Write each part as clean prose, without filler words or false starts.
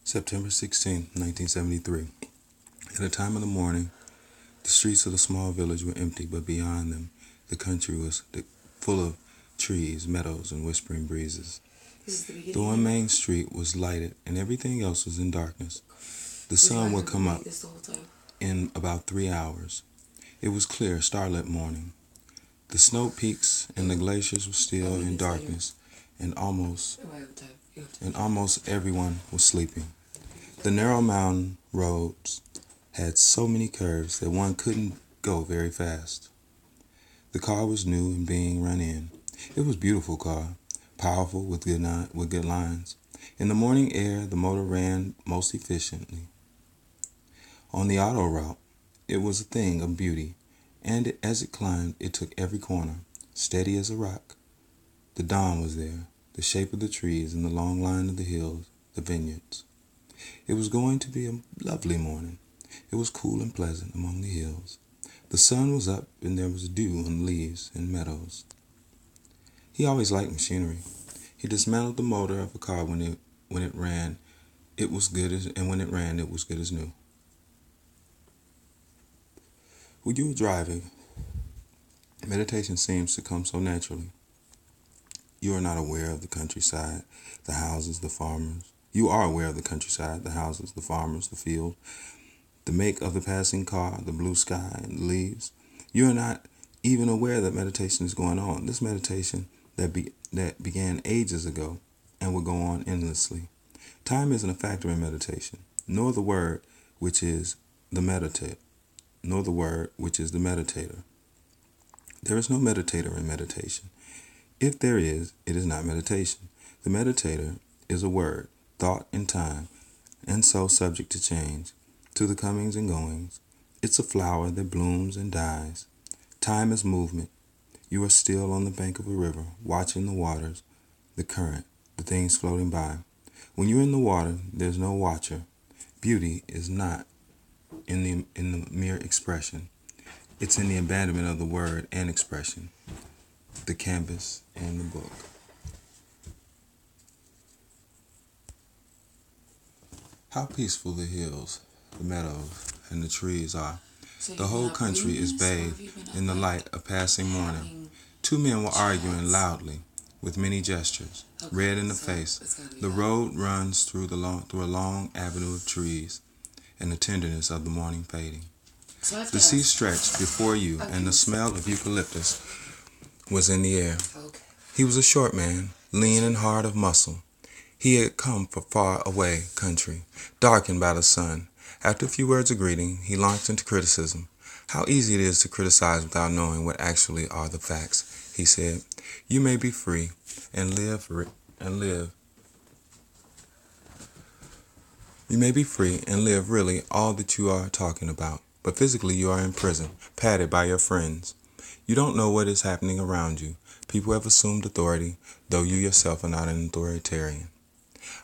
September 16, 1973. At a time of the morning, the streets of the small village were empty, but beyond them, the country was full of trees, meadows, and whispering breezes. The one main street was lighted, and everything else was in darkness. The sun would come up in about 3 hours. It was clear, starlit morning. The snow peaks and the glaciers were still in darkness, and almost everyone was sleeping. The narrow mountain roads had so many curves that one couldn't go very fast. The car was new and being run in. It was a beautiful car, powerful with good lines. In the morning air, the motor ran most efficiently. On the auto route, it was a thing of beauty, and as it climbed, it took every corner, steady as a rock. The dawn was there, the shape of the trees and the long line of the hills, the vineyards. It was going to be a lovely morning. It was cool and pleasant among the hills. The sun was up and there was dew on leaves and meadows. He always liked machinery. He dismantled the motor of a car when it ran. It was good as new. When you are driving, meditation seems to come so naturally. You are not aware of the countryside, the houses, the farmers. You are aware of the countryside, the houses, the farmers, the field, the make of the passing car, the blue sky, and the leaves. You are not even aware that meditation is going on. This meditation that began ages ago and will go on endlessly. Time isn't a factor in meditation, nor the word which is the meditator. There is no meditator in meditation. If there is, it is not meditation. The meditator is a word, thought, and time, and so subject to change, to the comings and goings. It's a flower that blooms and dies. Time is movement. You are still on the bank of a river, watching the waters, the current, the things floating by. When you're in the water, there's no watcher. Beauty is not in the mere expression. It's in the abandonment of the word and expression, the canvas and the book. How peaceful the hills, the meadows, and the trees are. The whole country is bathed in the light of passing morning. Two men were arguing loudly, with many gestures, red in the face. The road runs through a long avenue of trees, and the tenderness of the morning fading. The sea stretched before you, and the smell of eucalyptus was in the air. He was a short man, lean and hard of muscle. He had come from far away country, darkened by the sun. After a few words of greeting, he launched into criticism. How easy it is to criticize without knowing what actually are the facts, he said. You may be free and live. You may be free and live really all that you are talking about, but physically you are in prison, padded by your friends. You don't know what is happening around you. People have assumed authority, though you yourself are not an authoritarian.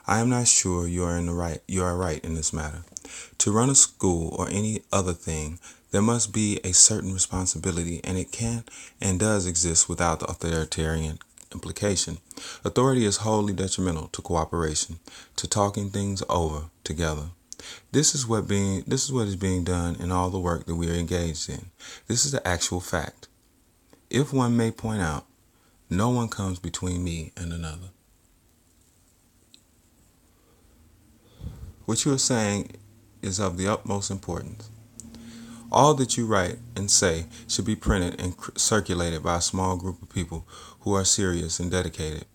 I am not sure you are right in this matter. To run a school or any other thing, there must be a certain responsibility, and it can and does exist without the authoritarian implication. Authority is wholly detrimental to cooperation, to talking things over together. This is what is being done in all the work that we are engaged in. This is the actual fact. If one may point out, no one comes between me and another. What you are saying is of the utmost importance. All that you write and say should be printed and circulated by a small group of people who are serious and dedicated.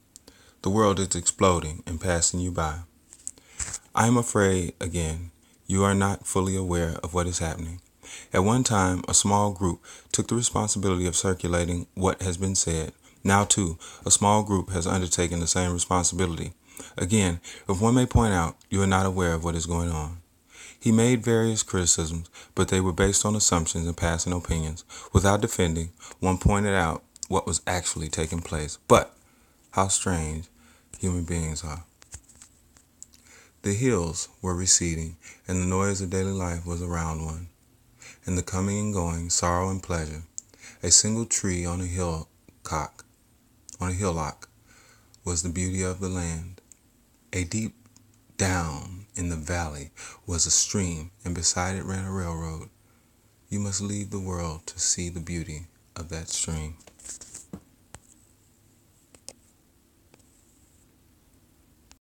The world is exploding and passing you by. I am afraid, again, you are not fully aware of what is happening. At one time, a small group took the responsibility of circulating what has been said. Now, too, a small group has undertaken the same responsibility. Again, if one may point out, you are not aware of what is going on. He made various criticisms, but they were based on assumptions and passing opinions. Without defending, one pointed out what was actually taking place. But how strange human beings are. The hills were receding, and the noise of daily life was around one. And the coming and going, sorrow and pleasure. A single tree on a hillock was the beauty of the land. A deep down In the valley was a stream, and beside it ran a railroad. You must leave the world to see the beauty of that stream.